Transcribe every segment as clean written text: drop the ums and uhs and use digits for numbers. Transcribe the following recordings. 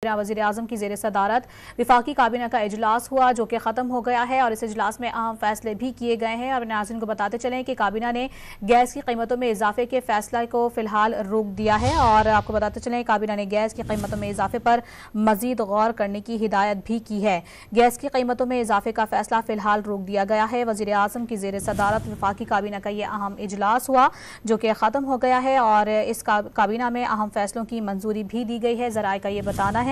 वज़ीर आज़म की ज़ेर सदारत वफाकी काबीना का इजलास हुआ जो कि ख़त्म हो गया है और इस इजलास में अहम फैसले भी किए गए हैं। और नाज़रीन को बताते चलें कि काबीना ने गैस की कीमतों में इजाफे के फैसले को फ़िलहाल रोक दिया है और आपको बताते चलें काबीना ने गैस की कीमतों में इजाफे पर मज़ीद गौर करने की हिदायत भी की है। गैस की कीमतों में इजाफे का फैसला फ़िलहाल रोक दिया गया है। वज़ीर आज़म की ज़ेर सदारत वफाकी काबीना का ये अहम इजलास हुआ जो कि ख़त्म हो गया है और इस काबीना में अहम फैसलों की मंजूरी भी दी गई है। ज़राए का ये बताना है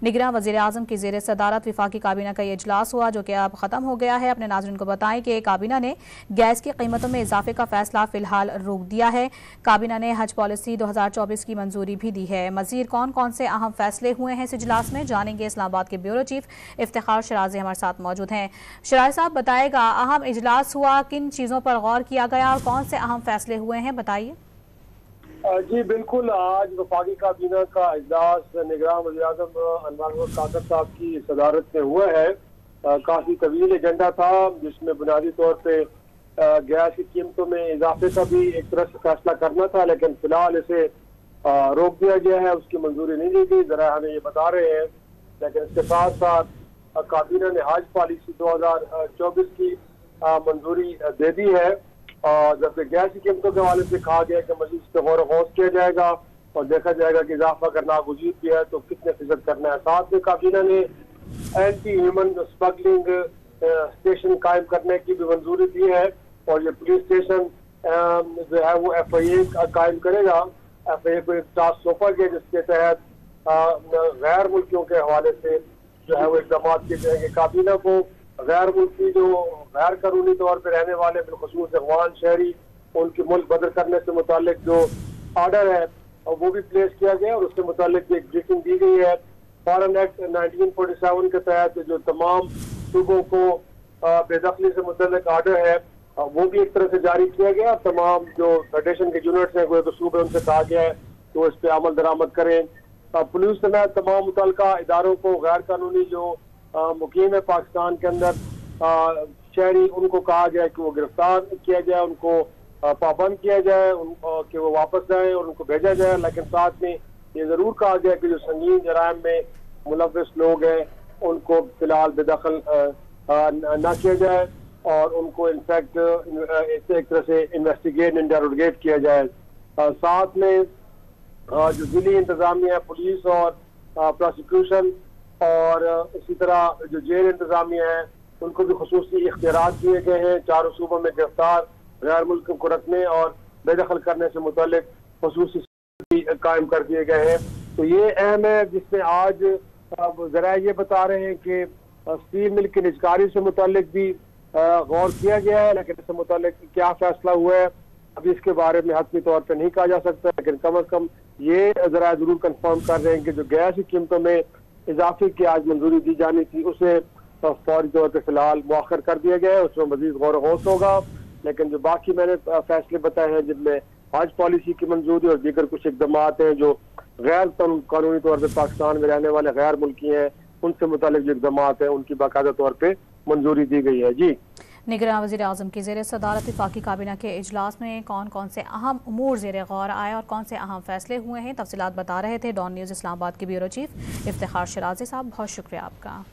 निगरान वज़ीर आज़म की ज़ेर सदारत वफाकी काबीना का ये इजलास हुआ जो कि अब ख़त्म हो गया है। अपने नाज़रीन को बताएं कि काबीना ने गैस की कीमतों में इजाफे का फैसला फ़िलहाल रोक दिया है। काबीना ने हज पॉलिसी 2024 की मंजूरी भी दी है। मज़ीद कौन कौन से अहम फैसले हुए हैं इस इजलास में जानेंगे। इस्लामाबाद के ब्यूरो चीफ इफ्तिखार शराज़ी हमारे साथ मौजूद हैं। शराज़ी साहब बताएगा अहम इजलास हुआ, किन चीज़ों पर गौर किया गया और कौन से अहम फैसले हुए हैं, बताइए। जी बिल्कुल, आज वफाकी काबीना का इजलास निगरान वज़ीर-ए-आज़म अनवर कादर साहब की सदारत में हुआ है। काफ़ी तवील एजेंडा था जिसमें बुनियादी तौर पे गैस की कीमतों में इजाफे का भी एक तरह से फैसला करना था, लेकिन फिलहाल इसे रोक दिया गया है, उसकी मंजूरी नहीं दी गई, ज़रा हमें ये बता रहे हैं। लेकिन इसके साथ साथ काबीना ने हज पॉलिसी 2024 की मंजूरी दे दी है और जबकि गैस की कीमतों के हवाले से कहा गया कि मज़ीद इस पर गौर ग़ौस किया जाएगा और देखा जाएगा कि इजाफा अगर नागुज़ीर भी है तो कितने फीसद करना है। साथ में काबीना ने एंटी ह्यूमन स्मगलिंग स्टेशन कायम करने की भी मंजूरी दी है और ये पुलिस स्टेशन जो है वो FIA कायम करेगा। FIA को एक टास्क सौंपा गया जिसके तहत गैर मुल्कियों के हवाले से जो है वो इक़दाम किए जाएंगे। काबीना को गैर मुल्की जो गैर कानूनी तौर पर रहने वाले बिलखुसूस अफगान शहरी उनकी मुल्क बदल करने से मुतालिक जो आर्डर है वो भी प्लेस किया गया और उससे मुतालिक एक ब्रीफिंग दी गई है। फॉरेन एक्ट 1947 के तहत जो तमाम सूबों को बेदखली से मुतालिक आर्डर है वो भी एक तरह से जारी किया गया। तमाम जो फेडरेशन के यूनिट्स हैं तो सूबे उनसे कहा गया है तो इस पर अमल दरामद करें। पुलिस समेत तमाम मुतल्लिका इदारों को गैर कानूनी जो मुकीम है पाकिस्तान के अंदर शहरी उनको कहा गया कि वो गिरफ्तार किया जाए, उनको पाबंद किया जाए, कि वो वापस जाए और उनको भेजा जाए। लेकिन साथ में ये जरूर कहा गया कि जो संगीन जराइम में मुलव्वस लोग हैं उनको फिलहाल बेदखल ना किया जाए और उनको इनफैक्ट एक तरह से इन्वेस्टिगेट इंटरोगेट किया जाए। साथ में जो जिली इंतजामिया पुलिस और प्रोसिक्यूशन और इसी तरह जो जेल इंतजामिया है उनको भी खुसूसी इख्तियारात दिए गए हैं। चारों सूबों में गिरफ्तार गैर मुल्कियों को रखने और बेदखल करने से मुतालिक खुसूसी कायम कर दिए गए हैं। तो ये अहम है जिसमें आज जरा ये बता रहे हैं कि स्टील मिल की निजकारी से मुतालिक भी गौर किया गया है, लेकिन इससे मुतालिक क्या फैसला हुआ है अभी इसके बारे में हतमी तौर पर नहीं कहा जा सकता। लेकिन कम अज कम ये जरा जरूर कंफर्म कर रहे हैं कि जो गैस की कीमतों में इजाफे की आज मंजूरी दी जानी थी उसे फौरी तौर पर फिलहाल मुअख्खर कर दिया गया है, उसमें मजीद गौर ग़ौस होगा। लेकिन जो बाकी मैंने फैसले बताए हैं जिनमें हज पॉलिसी की मंजूरी और दीगर कुछ इक़दाम हैं जो गैर कानूनी तौर पर पाकिस्तान में रहने वाले गैर मुल्की हैं उनसे मुतालिक जो इक़दाम हैं उनकी बाकायदा तौर पर मंजूरी दी गई है। जी निगरान वज़ीर आज़म की ज़ेर सदारत वफाकी काबीना के इजलास में कौन कौन से अहम उमूर ज़ेर गौर आए और कौन से अहम फैसले हुए हैं तफसीलात बता रहे थे डॉन न्यूज़ इस्लामाबाद के ब्यूरो चीफ इफ्तिखार शराज़ी साहब। बहुत शुक्रिया आपका।